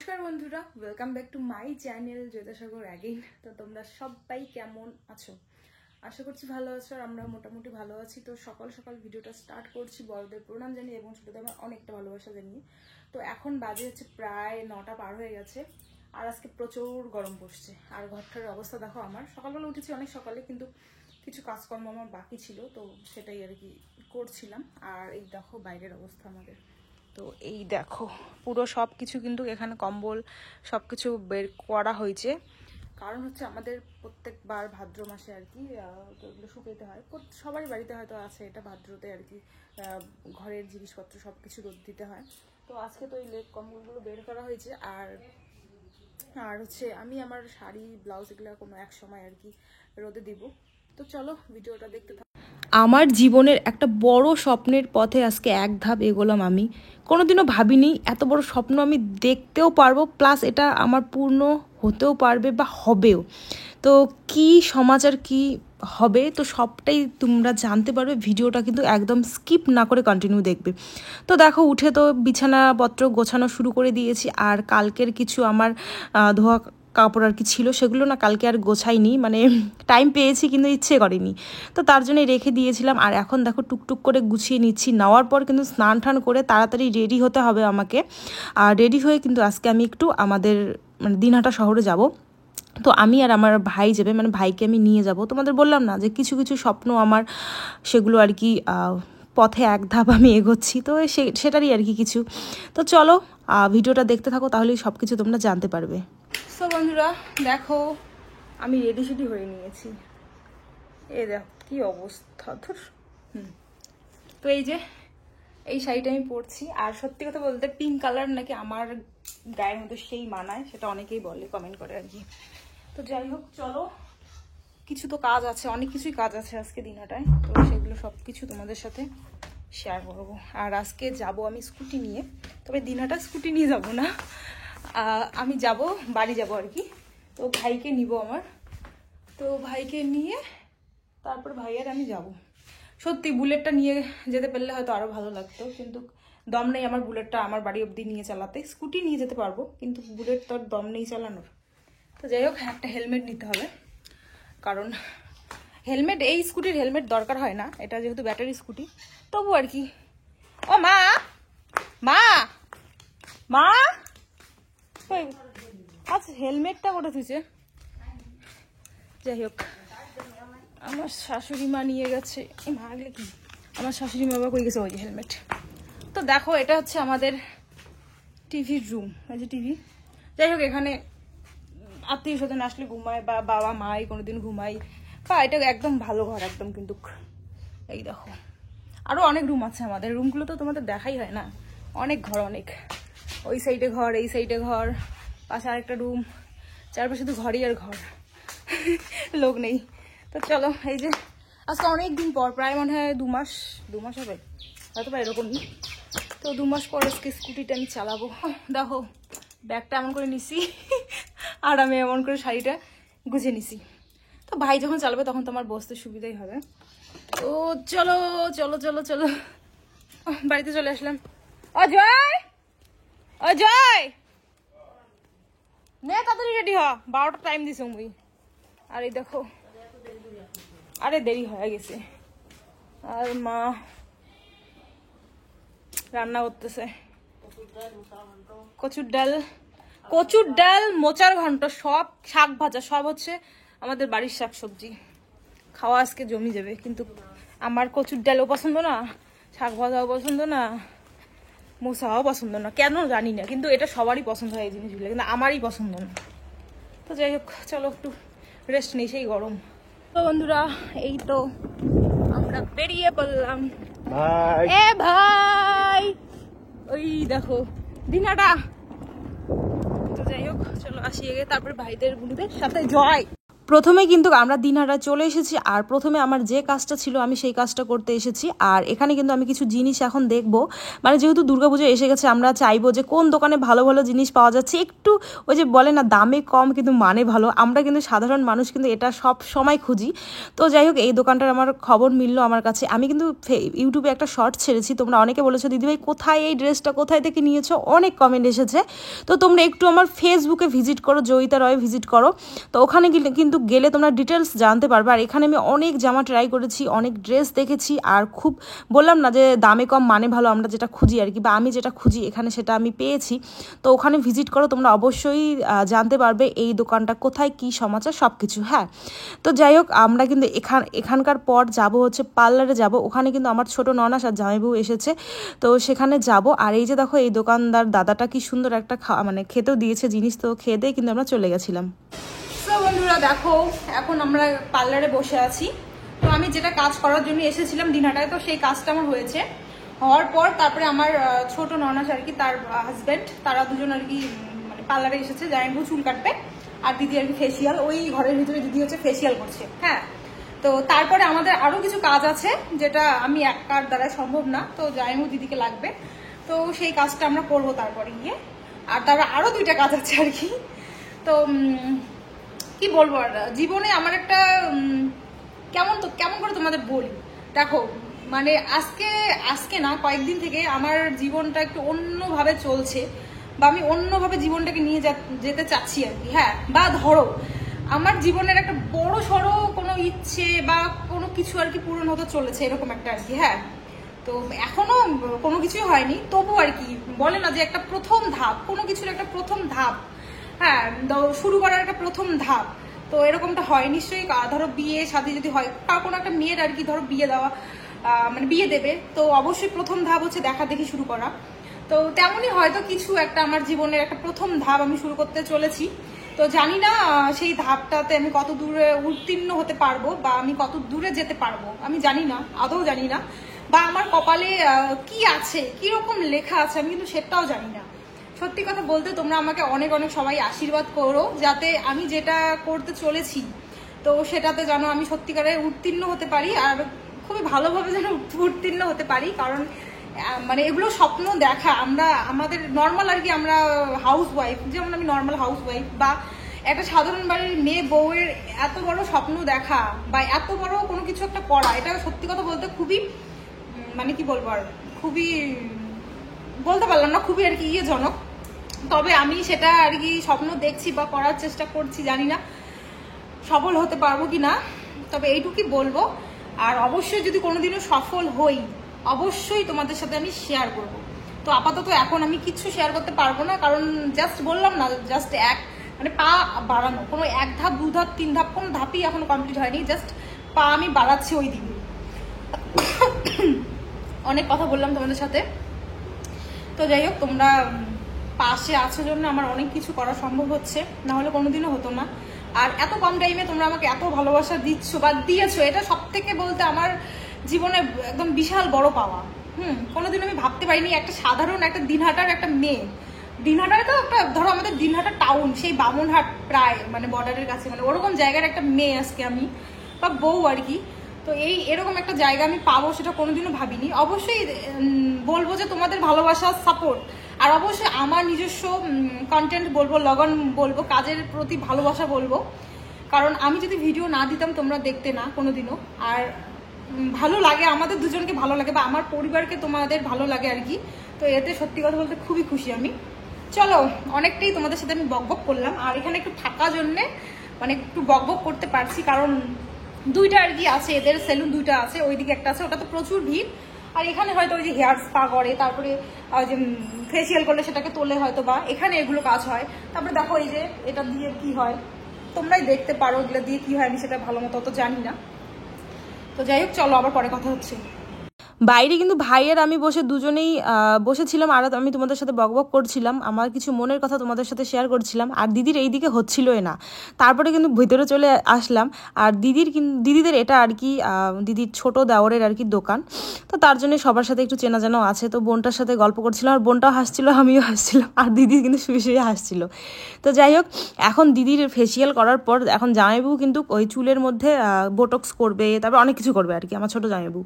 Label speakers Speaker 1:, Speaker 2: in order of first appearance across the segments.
Speaker 1: নমস্কার বন্ধুরা, welcome back to my channel Jyotisagar again. তো তোমরা সবাই কেমন আছো? আশা করছি ভালো আছো, আর আমরা মোটামুটি ভালো আছি। তো সকাল সকাল ভিডিওটা স্টার্ট করছি বড়দের প্রণাম জানিয়ে এবং ছোটদের আমার অনেকটা ভালোবাসা জানিয়ে। তো এখন বাজে হচ্ছে প্রায় 9টা পার হয়ে গেছে, আর আজকে প্রচুর গরম পড়ছে। আর ঘরটার অবস্থা দেখো, আমার সকালবেলা উঠেছি অনেক সকালে, কিন্তু কিছু কাজকর্ম আমার বাকি ছিল, তো সেটাই আর কি করছিলাম। আর এই দেখো বাইরের অবস্থা আমাদের। তো এই দেখো পুরো সব কিছু কিন্তু এখানে কম্বল সব কিছু বের করা হয়েছে, কারণ হচ্ছে আমাদের প্রত্যেকবার ভাদ্র মাসে আর কি এগুলো শুকাইতে হয়। সবারই বাড়িতে হয়তো আছে এটা, ভাদ্রতে আর কি ঘরের জিনিসপত্র সব কিছু রোদ দিতে হয়। তো আজকে তো এই লেপ কম্বলগুলো বের করা হয়েছে। আর হচ্ছে আমি আমার শাড়ি ব্লাউজ এগুলো কোনো এক সময় আর কি রোদে দিব। তো চলো ভিডিওটা দেখতে থাকো। আমার জীবনের একটা বড় স্বপ্নের পথে আজকে এক ধাপ এগোলাম আমি। কোনোদিনও ভাবিনি এত বড় স্বপ্ন আমি দেখতেও পারবো, প্লাস এটা আমার পূর্ণ হতেও পারবে বা হবেও। তো কি সমাচার কি হবে, তো সবটাই তোমরা জানতে পারবে। ভিডিওটা কিন্তু একদম স্কিপ না করে কন্টিনিউ দেখবে। তো দেখো উঠে তো বিছানাপত্র গোছানো শুরু করে দিয়েছি। আর কালকের কিছু আমার ধোয়া কাপড় আর কি ছিল, সেগুলো না কালকে আর গোছাইনি, মানে টাইম পেয়েছি কিন্তু ইচ্ছে করেনি, তো তার জন্যই রেখে দিয়েছিলাম। আর এখন দেখো টুকটুক করে গুছিয়ে নিচ্ছি। নেওয়ার পর কিন্তু স্নান টান করে তাড়াতাড়ি রেডি হতে হবে আমাকে। আর রেডি হয়ে কিন্তু আজকে আমি একটু আমাদের মানে দিনহাটা শহরে যাব। তো আমি আর আমার ভাই যাবে, মানে ভাইকে আমি নিয়ে যাব। তোমাদের বললাম না যে কিছু কিছু স্বপ্ন আমার, সেগুলো আর কি পথে এক ধাপ আমি এগোচ্ছি, তো সেটারই আর কি কিছু। তো চলো ভিডিওটা দেখতে থাকো, তাহলেই সব কিছু তোমরা জানতে পারবে। সো বন্ধুরা দেখো আমি রেডি সেডি হয়ে নিয়েছি। এই দেখো কি অবস্থা। তো এই যে এই শাড়িটা আমি পরছি। আর সত্যি কথা বলতে পিঙ্ক কালার নাকি আমার গায়ের মধ্যে সেই মানায়, সেটা অনেকেই বলে, কমেন্ট করে আর কি। তো যাই হোক চলো, কিছু তো কাজ আছে, অনেক কিছুই কাজ আছে আজকে দিনটায়, তো সেগুলো সব কিছু তোমাদের সাথে শেয়ার করবো। আর আজকে যাব আমি স্কুটি নিয়ে, তবে দিনহাটা স্কুটি নিয়ে যাব না, আমি যাব বাড়ি যাব আর কি। তো ভাইকে নিব আমার, তো ভাইকে নিয়ে তারপর ভাই আর আমি যাব। সত্যি বুলেটটা নিয়ে যেতে পারলে হয়তো আরও ভালো লাগতো, কিন্তু দম নেই আমার বুলেটটা আমার বাড়ি অবধি নিয়ে চালাতে। স্কুটি নিয়ে যেতে পারবো, কিন্তু বুলেট তো আর দম নেই চালানোর। তো যাই হোক একটা হেলমেট নিতে হবে, কারণ হেলমেট এই স্কুটির হেলমেট দরকার হয় না, এটা যেহেতু ব্যাটারি স্কুটি তবু আর কি। ও মা মা মা আচ্ছা হেলমেটটা করে তুইছে। যাই হোক আমার শাশুড়ি মা নিয়ে গেছে, মাগলে কি আমার শাশুড়ি মা কই গেছে ওই যে হেলমেট। তো দেখো এটা হচ্ছে আমাদের টিভির রুম, এই যে টিভি। যাই হোক এখানে আত্মীয় স্বজন আসলে ঘুমায়, বা বাবা মাই কোনোদিন ঘুমাই, বা এটা একদম ভালো ঘর একদম। কিন্তু এই দেখো আরো অনেক রুম আছে আমাদের, রুমগুলো তো তোমাদের দেখাই হয় না, অনেক ঘর অনেক। ওই সাইডে ঘর, এই সাইডে ঘর, পাশে আরেকটা রুম, চারপাশে শুধু ঘরই আর ঘর, লোক নেই। তো চলো এই যে আজকে অনেক দিন পর, প্রায় মনে হয় দু মাস হবে হয়তো বা এরকমই। তো 2 মাস পর আজকে স্কুটিটা আমি চালাবো। দেখো ব্যাগটা এমন করে নিছি, আর আমি এমন করে শাড়িটা গুছিয়ে নিছি। তো ভাই যখন চালাবে তখন তো আমার বসতে সুবিধাই হবে। তো চলো চলো চলো চলো বাড়িতে চলে আসলাম। অজয় অজয় নে তাড়াতাড়ি রেডি হ, 12টা টাইম দিছো মুই। আর এই দেখো আরে দেরি হয়ে গেছে, আর মা রান্না করতেছে কচুর ডাল মোচার ঘন্ট, সব শাক ভাজা, সব হচ্ছে আমাদের বাড়ির শাক সবজি। খাওয়া আজকে জমি যাবে, কিন্তু আমার কচুর ডালও পছন্দ না, শাক ভাজাও পছন্দ না, মোচাও পছন্দ না, কেন জানি না, কিন্তু এটা সবারই পছন্দ হয় এই জিনিসগুলো, কিন্তু আমারই পছন্দ না। তো যাই হোক চলো একটু রেস্ট নেই, সেই গরম। তো বন্ধুরা এই তো আমরা বেরিয়ে পড়লাম। এ ভাই ওই দেখো দিনহাটা। তো যাই হোক চলো আসি আগে, তারপরে ভাইদের বোনদের সাথে জয়। প্রথমে কিন্তু আমরা দিনহাটায় চলে এসেছি, আর প্রথমে আমার যে কাজটা ছিল আমি সেই কাজটা করতে এসেছি। আর এখানে কিন্তু আমি কিছু জিনিস এখন দেখবো, মানে যেহেতু দুর্গাপুজো এসে গেছে আমরা চাইবো যে কোন দোকানে ভালো ভালো জিনিস পাওয়া যাচ্ছে, একটু ওই যে বলে না দামে কম কিন্তু মানে ভালো, আমরা কিন্তু সাধারণ মানুষ কিন্তু এটা সব সময় খুঁজি। তো যাই হোক, এই দোকানটার আমার খবর মিললো আমার কাছে। আমি কিন্তু ইউটিউবে একটা শর্ট ছেড়েছি, তোমরা অনেকে বলেছো দিদিভাই কোথায় এই ড্রেসটা কোথায় থেকে নিয়েছো, অনেক কমেন্ট এসেছে। তো তোমরা একটু আমার ফেসবুকে ভিজিট করো, জয়িতা রয় ভিজিট করো, তো ওখানে কিন্তু গেলে তোমরা ডিটেলস জানতে পারবে। আর এখানে আমি অনেক জামা ট্রাই করেছি, অনেক ড্রেস দেখেছি, আর খুব বললাম না যে দামে কম মানে ভালো, আমরা যেটা খুঁজি আর কি, বা আমি যেটা খুঁজি এখানে সেটা আমি পেয়েছি। তো ওখানে ভিজিট করো, তোমরা অবশ্যই জানতে পারবে এই দোকানটা কোথায়, কি সমাচার সব কিছু। হ্যাঁ, তো যাই হোক, আমরা কিন্তু এখানকার পর যাব হচ্ছে পার্লারে যাব, ওখানে কিন্তু আমার ছোট ননাস আর জামাইবু এসেছে, তো সেখানে যাব। আর এই যে দেখো এই দোকানদার দাদাটা কি সুন্দর একটা মানে খেতেও দিয়েছে জিনিস, তো খেয়ে দিয়ে কিন্তু আমরা চলে গেছিলাম। তো বন্ধুরা দেখো, এখন আমরা পার্লারে বসে আছি। তো আমি যেটা কাজ করার জন্য এসেছিলাম দিনহাটায়, তো সেই কাজটা আমার হয়েছে। হওয়ার পর তারপরে আমার ছোট ননাস আর কি, তার হাজব্যান্ড, তারা দুজন আর কি মানে পার্লারে এসেছে, জামাইবু চুল কাটবে আর দিদি আর কি ফেসিয়াল, ওই ঘরের ভিতরে দিদি হচ্ছে ফেসিয়াল করছে। হ্যাঁ, তো তারপরে আমাদের আরো কিছু কাজ আছে যেটা আমি একার দ্বারা সম্ভব না, তো জামাইবু দিদিকে লাগবে, তো সেই কাজটা আমরা করবো তারপরে গিয়ে। আর তারপরে আরো 2টা কাজ আছে আর কি। তো কি বলবো, আর জীবনে আমার একটা কেমন করে তোমাদের বলি, দেখো মানে আজকে না কয়েকদিন থেকে আমার জীবনটা একটু অন্যভাবে চলছে, বা আমি অন্যভাবে জীবনটাকে নিয়ে যেতে চাচ্ছি আর কি। হ্যাঁ, বা ধরো আমার জীবনের একটা বড় সড়ো কোনো ইচ্ছে বা কোনো কিছু আর কি পূরণ হতে চলেছে, এরকম একটা আর কি। হ্যাঁ, তো এখনো কোনো কিছুই হয়নি, তবু আর কি বলে না যে একটা প্রথম ধাপ, কোনো কিছুর একটা প্রথম ধাপ, হ্যাঁ শুরু করার একটা প্রথম ধাপ। তো এরকমটা হয় নিশ্চয়ই, ধরো বিয়ে শাদী যদি হয়, কোনো একটা মেয়ের আর কি ধরো বিয়ে দেওয়া, মানে বিয়ে দেবে, তো অবশ্যই প্রথম ধাপ হচ্ছে দেখা দেখি শুরু করা। তো তেমনই হয়তো কিছু একটা আমার জীবনের একটা প্রথম ধাপ আমি শুরু করতে চলেছি। তো জানি না সেই ধাপটাতে আমি কত দূরে উত্তীর্ণ হতে পারবো, বা আমি কত দূরে যেতে পারবো আমি জানি না, আদৌ জানি না, বা আমার কপালে কি আছে, কিরকম লেখা আছে আমি কিন্তু সেটাও জানি না। সত্যি কথা বলতে তোমরা আমাকে অনেক অনেক সবাই আশীর্বাদ করো, যাতে আমি যেটা করতে চলেছি তো সেটাতে যেন আমি সত্যিকারে উত্তীর্ণ হতে পারি, আর খুবই ভালোভাবে যেন উত্তীর্ণ হতে পারি। কারণ মানে এগুলো স্বপ্ন দেখা, আমরা আমাদের নর্মাল আর কি, আমরা হাউস ওয়াইফ, যেমন আমি নর্মাল হাউস ওয়াইফ বা একটা সাধারণ বাড়ির মেয়ে বউয়ের এত বড় স্বপ্ন দেখা বা এত বড় কোনো কিছু একটা করা, এটা সত্যি কথা বলতে খুবই মানে কি বলবো, আর খুবই বলতে পারলাম না, খুবই আর কি ইয়েজনক। তবে আমি সেটা আর কি স্বপ্ন দেখছি বা করার চেষ্টা করছি, জানি না সফল হতে পারবো কি না, তবে এইটুকুই বলবো। আর অবশ্যই যদি কোনোদিনও সফল হই অবশ্যই তোমাদের সাথে আমি শেয়ার করব। তো আপাতত এখন আমি কিছু শেয়ার করতে পারবো না, কারণ জাস্ট বললাম না, জাস্ট মানে পা বাড়ানো, কোনো 1 ধাপ 2 ধাপ 3 ধাপ কোনো ধাপই এখন কমপ্লিট হয়নি, জাস্ট পা আমি বাড়াচ্ছি ওই দিকে। অনেক কথা বললাম তোমাদের সাথে। তো যাই হোক, তোমরা পাশে আছো জন্য আমার অনেক কিছু করা সম্ভব হচ্ছে, না হলে কোনোদিনও হতো না। আর এত কম টাইমে তোমরা আমাকে এত ভালোবাসা দিচ্ছ বা দিয়েছো, এটা সব থেকে বলতে আমার জীবনে একদম বিশাল বড় পাওয়া। কোনোদিন আমি ভাবতে পারিনি একটা সাধারণ একটা দিনহাটার একটা মেয়ে, দিনহাটায় তো একটা ধরো আমাদের দিনহাটা টাউন, সেই বামনহাট প্রায় মানে বর্ডারের কাছে, মানে ওরকম জায়গার একটা মেয়ে আজকে আমি, বা বউ আর কি। তো এরকম একটা জায়গা আমি পাবো সেটা কোনোদিনও ভাবিনি। অবশ্যই বলবো যে তোমাদের ভালোবাসা, সাপোর্ট, আর অবশ্যই আমার নিজস্ব কন্টেন্ট বলবো, লগন বলবো, কাজের প্রতি ভালোবাসা বলবো। কারণ আমি যদি ভিডিও না দিতাম তোমরা দেখতে না কোনোদিনও। আর ভালো লাগে, আমাদের দুজনকে ভালো লাগে, বা আমার পরিবারকে তোমাদের ভালো লাগে আর কি। তো এতে সত্যি কথা বলতে খুবই খুশি আমি। চলো, অনেকটাই তোমাদের সাথে আমি বকবক করলাম, আর এখানে একটু থাকা জন্যে মানে একটু বকবক করতে পারছি, কারণ 2টা আর কি আছে, এদের সেলুন 2টা আছে, ওইদিকে একটা আছে, ওটা তো প্রচুর ভিড়। আর এখানে হয়তো ওই যে হেয়ার স্পা করে, তারপরে যে ফেসিয়াল করলে সেটাকে তোলে হয়তো, বা এখানে এগুলো কাজ হয়। তারপরে দেখো এই যে এটা দিয়ে কি হয়, তোমরাই দেখতে পারো এগুলো দিয়ে কি হয়, আমি সেটা ভালো মতো অত জানি না। তো যাই হোক, চলো আবার পরে কথা হচ্ছে। বাইরে কিন্তু ভাই আর আমি বসে দুজনেই বসেছিলাম, আর আমি তোমাদের সাথে বকবক করছিলাম, আমার কিছু মনের কথা তোমাদের সাথে শেয়ার করছিলাম, আর দিদির এইদিকে হচ্ছিলই না। তারপরে কিন্তু ভিতরে চলে আসলাম, আর দিদিদের এটা আর কি দিদির ছোট দেওরের আর কি দোকান, তো তার জন্য সবার সাথে একটু চেনা জানাও আছে। তো বোনটার সাথে গল্প করছিলাম, আর বোনটাও হাসছিল, আমিও হাসছিলাম, আর দিদি কিন্তু শুয়ে শুয়ে হাসছিল। তো যাই হোক, এখন দিদির ফেসিয়াল করার পর এখন জামাইবাবু কিন্তু ওই চুলের মধ্যে বোটক্স করবে, তারপর অনেক কিছু করবে আর কি, আমার ছোটো জামাইবাবু।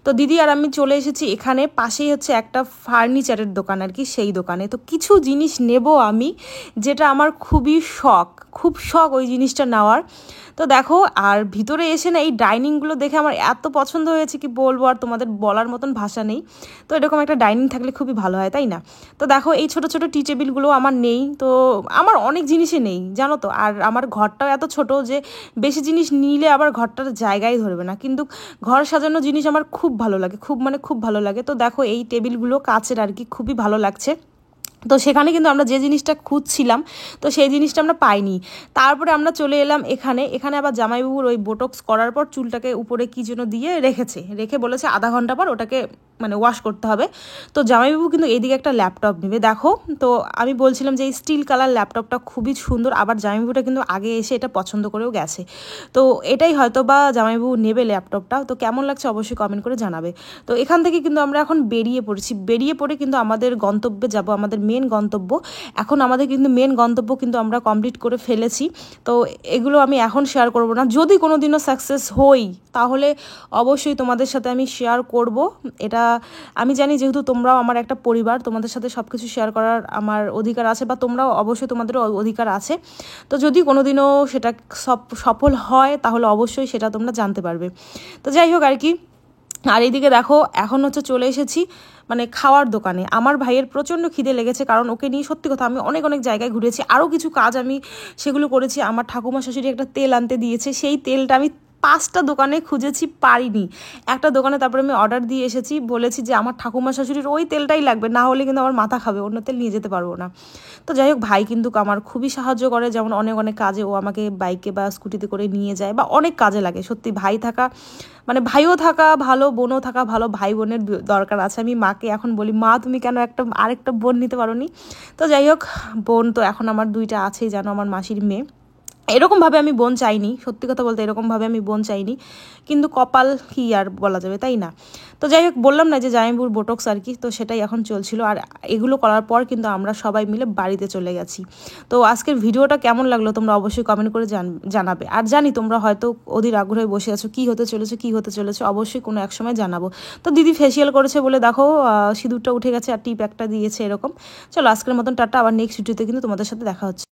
Speaker 1: তো দিদি আর আমি চলে এসেছি এখানে, পাশেই হচ্ছে একটা ফার্নিচারের দোকান আর কি, সেই দোকানে তো কিছু জিনিস নেব আমি, যেটা আমার খুব শখ ওই জিনিসটা নেওয়ার। তো দেখো, আর ভিতরে এসে না এই ডাইনিংগুলো দেখে আমার এত পছন্দ হয়েছে কি বলবো, আর তোমাদের বলার মতন ভাষা নেই। তো এরকম একটা ডাইনিং থাকলে খুবই ভালো হয়, তাই না? তো দেখো, এই ছোট ছোট টি টেবিলগুলো আমার নেই, তো আমার অনেক জিনিসই নেই জানো তো, আর আমার ঘরটাও এত ছোট যে বেশি জিনিস নিলে আবার ঘরটার জায়গায় ধরবে না, কিন্তু ঘর সাজানো জিনিস আমার খুব ভালো লাগে, খুব ভালো লাগে। তো দেখো, এই টেবিলগুলো কাচের আর কি, খুবই ভালো লাগছে। তো সেখানে কিন্তু আমরা যে জিনিসটা খুঁজছিলাম, তো সেই জিনিসটা আমরা পাইনি। তারপরে আমরা চলে এলাম এখানে আবার জামাইবাবুর ওই বোটক্স করার পর চুলটাকে উপরে কী যেন দিয়ে রেখে বলেছে আধা ঘন্টা পর ওটাকে মানে ওয়াশ করতে হবে। তো জামাইবাবু কিন্তু এইদিকে একটা ল্যাপটপ নেবে দেখো। তো আমি বলছিলাম যে এই স্টিল কালার ল্যাপটপটা খুবই সুন্দর, আবার জামাইবাবুটা কিন্তু আগে এসে এটা পছন্দ করেও গেছে। তো এটাই হয়তো বা জামাইবাবু নেবে ল্যাপটপটা। তো কেমন লাগছে অবশ্যই কমেন্ট করে জানাবে। তো এখান থেকে কিন্তু আমরা এখন বেরিয়ে পড়ে কিন্তু আমাদের গন্তব্যে যাব, আমাদের মেন গন্তব্য। এখন আমাদের কিন্তু মেন গন্তব্য কিন্তু আমরা কমপ্লিট করে ফেলেছি। তো এগুলো আমি এখন শেয়ার করব না, যদি কোনো দিনও সাকসেস হই তাহলে অবশ্যই তোমাদের সাথে আমি শেয়ার করব। এটা আমি জানি, যেহেতু তোমরাও আমার একটা পরিবার, তোমাদের সাথে সব কিছু শেয়ার করার আমার অধিকার আছে, বা তোমরাও অবশ্যই তোমাদেরও অধিকার আছে। তো যদি কোনো দিনও সেটা সফল হয় তাহলে অবশ্যই সেটা তোমরা জানতে পারবে। তো যাই হোক আর কি। আর এইদিকে দেখো, এখন হচ্ছে চলে এসেছি মানে খাওয়ার দোকানে। আমার ভাইয়ের প্রচণ্ড খিদে লেগেছে, কারণ ওকে নিয়ে সত্যি কথা আমি অনেক জায়গায় ঘুরেছি, আরও কিছু কাজ আমি সেগুলো করেছি। আমার ঠাকুমা শাশুড়ি একটা তেল আনতে দিয়েছে, সেই তেলটা আমি 5টা দোকানে খুঁজেছি, পারিনি। একটা দোকানে তারপরে আমি অর্ডার দিয়ে এসেছি, বলেছি যে আমার ঠাকুমা শাশুড়ির ওই তেলটাই লাগবে, না হলে কিন্তু আমার মাথা খাবে, অন্য তেল নিয়ে যেতে পারবো না। তো যাই হোক, ভাই কিন্তু আমার খুবই সাহায্য করে, যেমন অনেক কাজে ও আমাকে বাইকে বা স্কুটিতে করে নিয়ে যায়, বা অনেক কাজে লাগে সত্যি। ভাই থাকা মানে ভাইও থাকা ভালো, বোনও থাকা ভালো, ভাই বোনের দরকার আছে। আমি মাকে এখন বলি, মা তুমি কেন আরেকটা বোন নিতে পারো নি? তো যাই হোক, বোন তো এখন আমার 2টা আছেই জানো, আমার মাসির মেয়ে। এরকমভাবে আমি বোন চাইনি, সত্যি কথা বলতে এরকমভাবে আমি বোন চাইনি, কিন্তু কপাল কি আর বলা যাবে, তাই না? তো যাই হোক, বললাম না যে জামাইবাবুর বোটক্স আর কি, তো সেটাই এখন চলছিল। আর এগুলো করার পর কিন্তু আমরা সবাই মিলে বাড়িতে চলে গেছি। তো আজকের ভিডিওটা কেমন লাগলো তোমরা অবশ্যই কমেন্ট করে জানাবে। আর জানি তোমরা হয়তো অধীর আগ্রহে বসে আছো, কী হতে চলেছে অবশ্যই কোনো এক সময় জানাবো। তো দিদি ফেসিয়াল করেছে বলে দেখো সিঁদুরটা উঠে গেছে, আর টিপ একটা দিয়েছে এরকম। চলো আজকের মতন টাটা, আবার নেক্সট ভিডিওতে কিন্তু তোমাদের সাথে দেখা হচ্ছে।